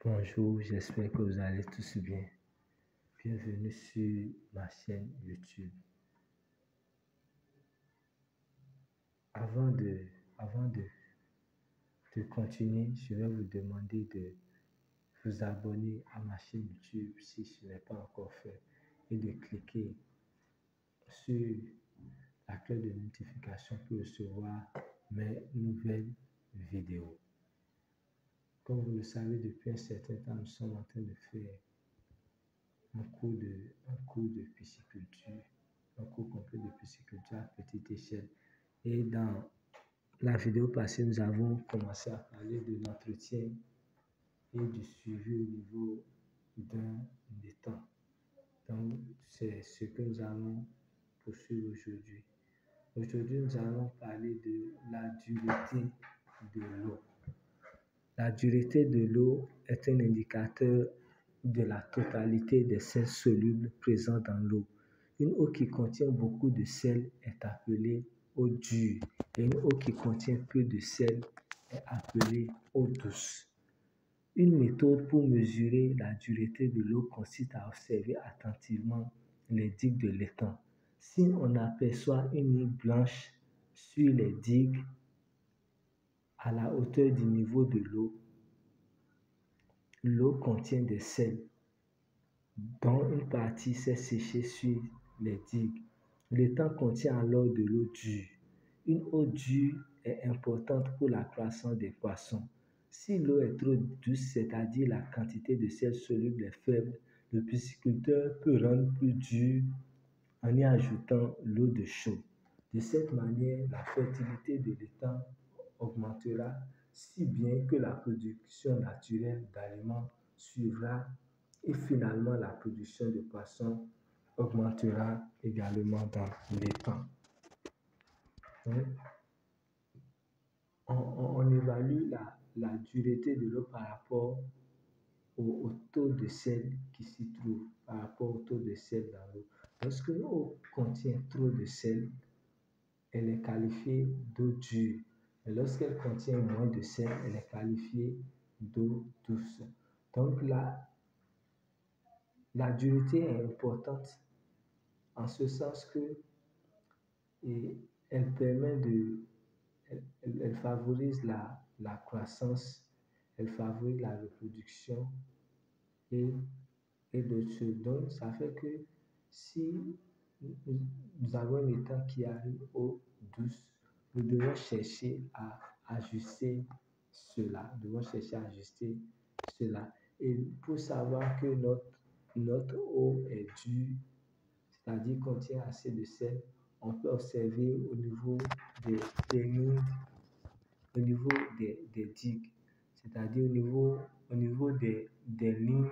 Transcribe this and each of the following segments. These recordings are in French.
Bonjour, j'espère que vous allez tous bien. Bienvenue sur ma chaîne YouTube. Avant de continuer, je vais vous demander de vous abonner à ma chaîne YouTube si ce n'est pas encore fait et de cliquer sur la cloche de notification pour recevoir mes nouvelles vidéos. Comme vous le savez, depuis un certain temps, nous sommes en train de faire un cours de pisciculture, un cours complet de pisciculture à petite échelle. Et dans la vidéo passée, nous avons commencé à parler de l'entretien et du suivi au niveau d'un étang. Donc, c'est ce que nous allons poursuivre aujourd'hui. Aujourd'hui, nous allons parler de la dureté de l'eau. La dureté de l'eau est un indicateur de la totalité des sels solubles présents dans l'eau. Une eau qui contient beaucoup de sel est appelée eau dure et une eau qui contient peu de sel est appelée eau douce. Une méthode pour mesurer la dureté de l'eau consiste à observer attentivement les digues de l'étang. Si on aperçoit une ligne blanche sur les digues à la hauteur du niveau de l'eau contient des sels dont une partie s'est séchée sur les digues. L'étang contient alors de l'eau dure. Une eau dure est importante pour la croissance des poissons. Si l'eau est trop douce, c'est-à-dire la quantité de sel soluble est faible, le pisciculteur peut rendre plus dur en y ajoutant l'eau de chaux. De cette manière, la fertilité de l'étang augmentera si bien que la production naturelle d'aliments suivra et finalement la production de poissons augmentera également dans l'étang. On évalue la dureté de l'eau par rapport au taux de sel qui s'y trouve, par rapport au taux de sel dans l'eau. Lorsque l'eau contient trop de sel, elle est qualifiée d'eau dure. Et lorsqu'elle contient moins de sel, elle est qualifiée d'eau douce. Donc la dureté est importante en ce sens que elle permet elle favorise la croissance, elle favorise la reproduction et d'autres choses. Donc, ça fait que si nous avons un étang qui a une eau douce, nous devons chercher à ajuster cela. Nous devons chercher à ajuster cela. Et pour savoir que notre eau est dure, c'est-à-dire contient assez de sel, on peut observer au niveau des lignes, au niveau des digues, c'est-à-dire au niveau des lignes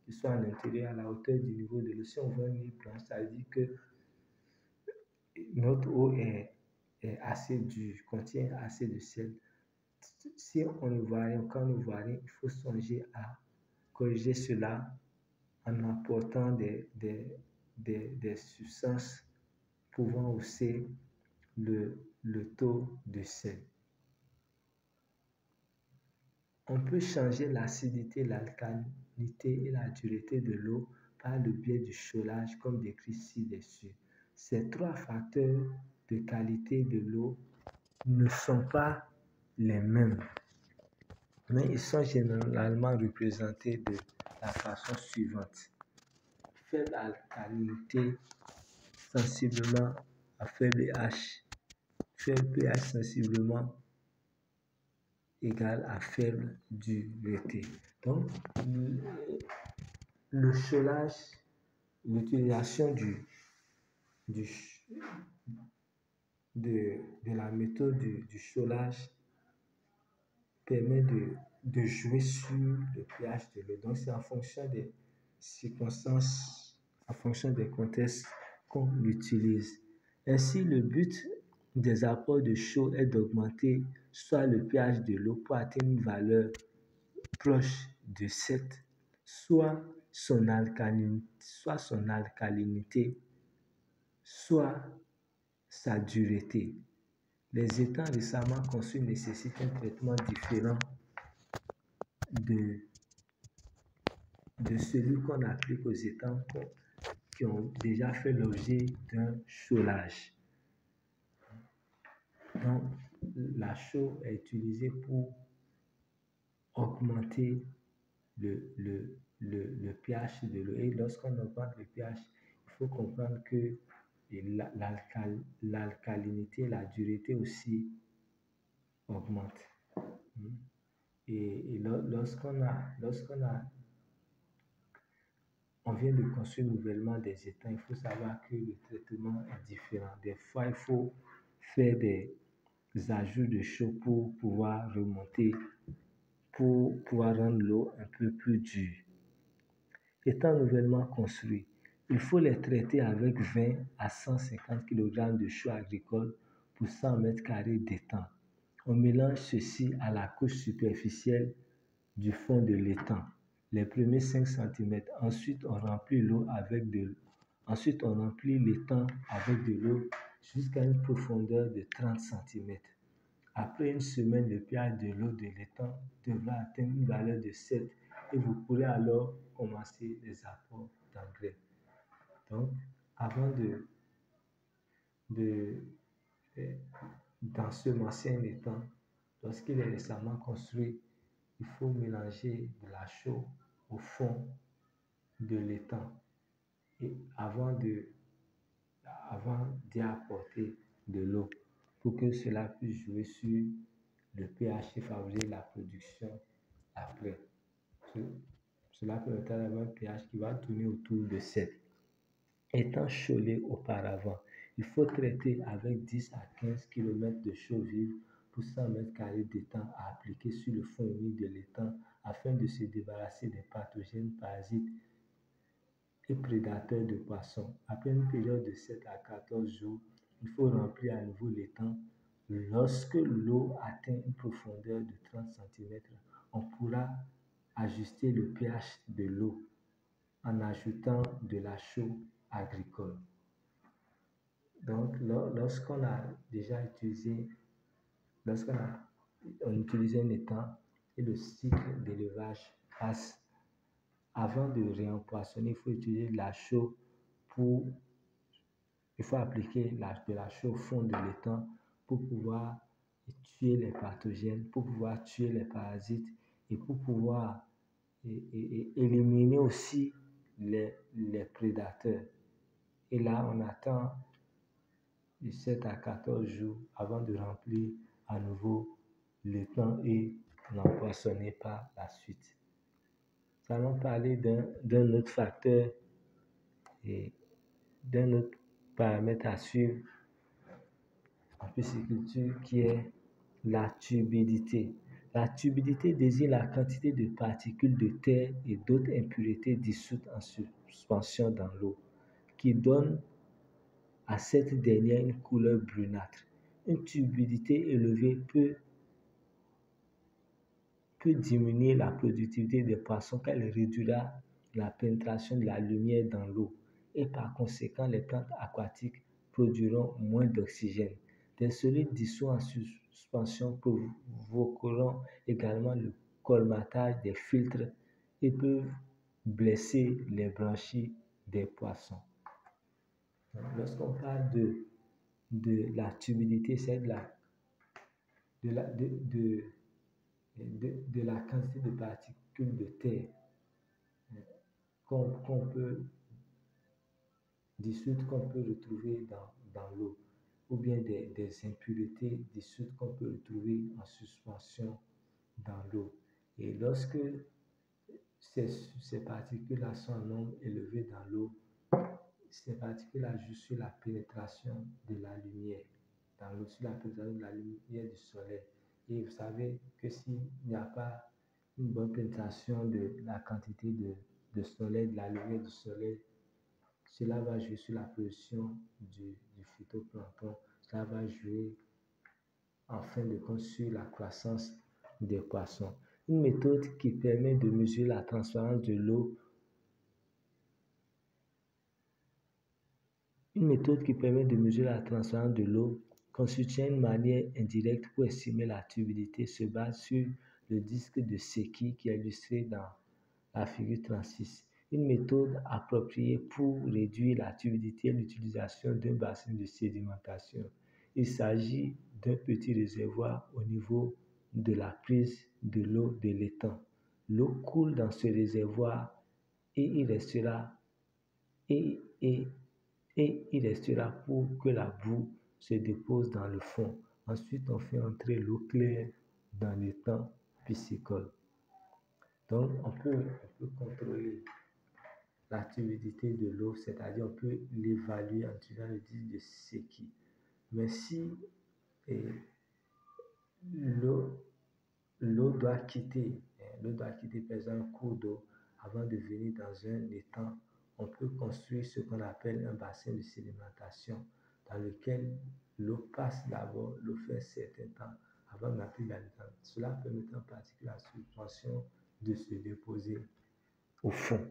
qui sont à l'intérieur, à la hauteur du niveau de l'eau. Si on voit une ligne blanche, ça veut dire que notre eau est assez dure, contient assez de sel. Si on ne voit rien, quand on ne voit rien, il faut songer à corriger cela en apportant des substances pouvant hausser le taux de sel. On peut changer l'acidité, l'alcalinité et la dureté de l'eau par le biais du cholage comme décrit ci-dessus. Ces trois facteurs de qualité de l'eau ne sont pas les mêmes, mais ils sont généralement représentés de la façon suivante. Faible alcalinité, sensiblement à faible pH. Faible pH sensiblement égal à faible dureté. Donc, le cholage, l'utilisation de la méthode du cholage permet de jouer sur le pH de l'eau. Donc, c'est en fonction des circonstances, en fonction des contextes qu'on l'utilise. Ainsi, le but des apports de chaux est d'augmenter soit le pH de l'eau pour atteindre une valeur proche de 7, soit son alcalinité, soit sa dureté. Les étangs récemment construits nécessitent un traitement différent de de celui qu'on applique aux étangs qui ont déjà fait l'objet d'un chaulage. Donc, la chaux est utilisée pour augmenter le pH de l'eau. Et lorsqu'on augmente le pH, il faut comprendre que l'alcalinité, la dureté aussi augmente. Et on vient de construire nouvellement des étangs, il faut savoir que le traitement est différent. Des fois, il faut faire des ajouts de chaux pour pouvoir remonter, pour pouvoir rendre l'eau un peu plus dure. Étant nouvellement construits, il faut les traiter avec 20 à 150 kg de chaux agricole pour 100 m² d'étang. On mélange ceci à la couche superficielle du fond de l'étang, les premiers 5 cm. Ensuite, on remplit l'étang avec de l'eau jusqu'à une profondeur de 30 cm. Après une semaine, le pH de l'eau de l'étang devra atteindre une valeur de 7 et vous pourrez alors commencer les apports d'engrais. Donc, avant d'ensemencer un étang, lorsqu'il est récemment construit, il faut mélanger de la chaux au fond de l'étang et avant d'y apporter de l'eau pour que cela puisse jouer sur le pH et favoriser la production après. Cela permettra d'avoir un pH qui va tourner autour de 7. Étant chaulé auparavant, il faut traiter avec 10 à 15 km de chaux vive pour 100 m² d'étang à appliquer sur le fond humide de l'étang afin de se débarrasser des pathogènes, parasites et prédateurs de poissons. Après une période de 7 à 14 jours, il faut remplir à nouveau l'étang. Lorsque l'eau atteint une profondeur de 30 cm, on pourra ajuster le pH de l'eau en ajoutant de la chaux agricole. Donc, lorsqu'on utilise un étang et le cycle d'élevage passe, avant de réempoisonner, il faut utiliser de la chaux il faut appliquer de la chaux au fond de l'étang pour pouvoir tuer les pathogènes, pour pouvoir tuer les parasites et pour pouvoir éliminer aussi les prédateurs. Et là, on attend de 7 à 14 jours avant de remplir à nouveau l'étang et l'empoisonner par la suite. Nous allons parler d'un autre facteur et d'un autre paramètre à suivre en pisciculture qui est la turbidité. La turbidité désigne la quantité de particules de terre et d'autres impuretés dissoutes en suspension dans l'eau, qui donne à cette dernière une couleur brunâtre. Une turbidité élevée peut diminuer la productivité des poissons car elle réduira la pénétration de la lumière dans l'eau et par conséquent les plantes aquatiques produiront moins d'oxygène. Des solides dissous en suspension provoqueront également le colmatage des filtres et peuvent blesser les branchies des poissons. Lorsqu'on parle de la turbidité, c'est de la quantité de particules de terre qu'on peut dissoudre, qu'on peut retrouver dans l'eau, ou bien des impuretés dissoutes qu'on peut retrouver en suspension dans l'eau. Et lorsque ces particules-là sont en nombre élevé dans l'eau, ces particules-là jouent sur la pénétration de la lumière dans l'eau, sur la pénétration de la lumière du soleil. Et vous savez que s'il n'y a pas une bonne pénétration de la quantité de soleil, de la lumière du soleil, cela va jouer sur la production du phytoplancton. Cela va jouer en fin de compte sur la croissance des poissons. Une méthode qui permet de mesurer la transparence de l'eau. Une méthode qui permet de mesurer la transparence de l'eau constituant une manière indirecte pour estimer la turbidité se base sur le disque de Secchi qui est illustré dans la figure 36. Une méthode appropriée pour réduire la turbidité est l'utilisation d'un bassin de sédimentation. Il s'agit d'un petit réservoir au niveau de la prise de l'eau de l'étang. L'eau coule dans ce réservoir et il restera pour que la boue se dépose dans le fond. Ensuite, on fait entrer l'eau claire dans l'étang piscicole. Donc, on peut contrôler la turbidité de l'eau, c'est-à-dire on peut l'évaluer en utilisant le disque de Secchi. Mais si l'eau doit quitter par exemple un cours d'eau avant de venir dans un étang, on peut construire ce qu'on appelle un bassin de sédimentation dans lequel l'eau passe d'abord, l'eau fait un certain temps avant d'entrer dans l'étang. Cela permet en particulier à la suspension de se déposer au fond.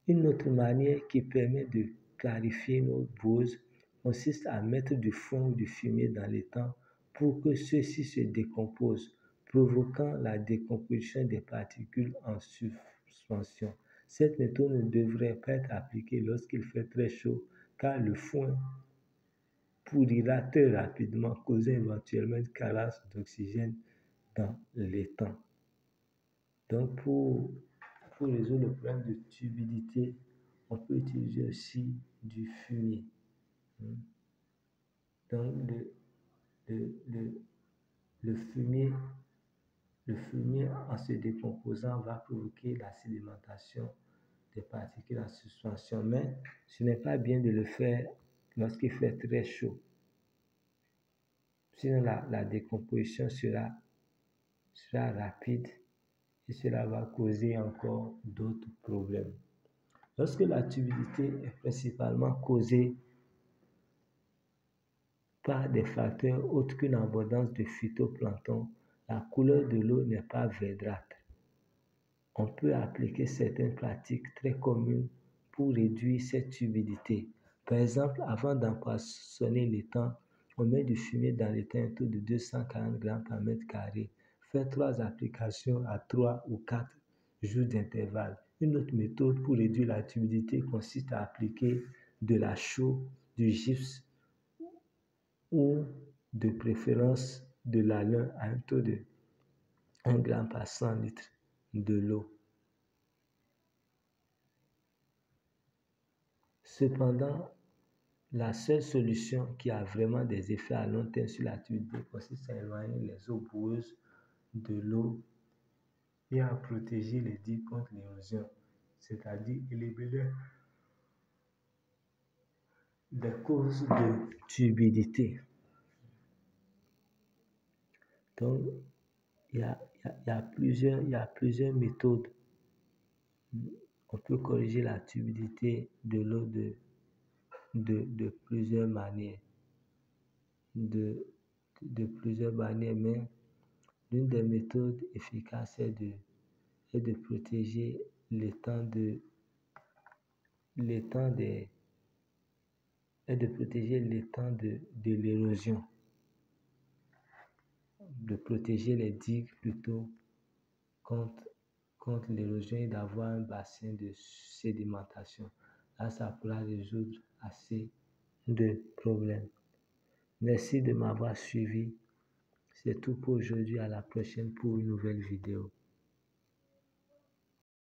Une autre manière qui permet de clarifier nos boueuses consiste à mettre du fond ou du fumier dans l'étang pour que ceux-ci se décomposent, provoquant la décomposition des particules en suspension. Cette méthode ne devrait pas être appliquée lorsqu'il fait très chaud, car le foin pourrira très rapidement, causant éventuellement une carence d'oxygène dans l'étang. Donc, pour résoudre le problème de turbidité, on peut utiliser aussi du fumier. Donc, le fumier, en se décomposant, va provoquer la sédimentation des particules en suspension. Mais ce n'est pas bien de le faire lorsqu'il fait très chaud. Sinon, la décomposition sera rapide et cela va causer encore d'autres problèmes. Lorsque la turbidité est principalement causée par des facteurs autres qu'une abondance de phytoplancton, la couleur de l'eau n'est pas verdâtre. On peut appliquer certaines pratiques très communes pour réduire cette turbidité. Par exemple, avant d'empoisonner l'étang, on met du fumier dans l'étang à un taux de 240 grammes par mètre carré. Faites 3 applications à 3 ou 4 jours d'intervalle. Une autre méthode pour réduire la turbidité consiste à appliquer de la chaux, du gypse ou de préférence de l'alun à un taux de 1 gramme par 100 litres de l'eau. Cependant, la seule solution qui a vraiment des effets à long terme sur la turbidité consiste à éloigner les eaux boueuses de l'eau et à protéger les digues contre l'érosion, c'est-à-dire éliminer les causes de turbidité. Donc, il y a plusieurs méthodes. On peut corriger la turbidité de l'eau de plusieurs manières. De plusieurs manières, mais l'une des méthodes efficaces est de protéger l'étang de l'érosion, de protéger les digues plutôt contre l'érosion et d'avoir un bassin de sédimentation. Là, ça pourra résoudre assez de problèmes. Merci de m'avoir suivi. C'est tout pour aujourd'hui. À la prochaine pour une nouvelle vidéo.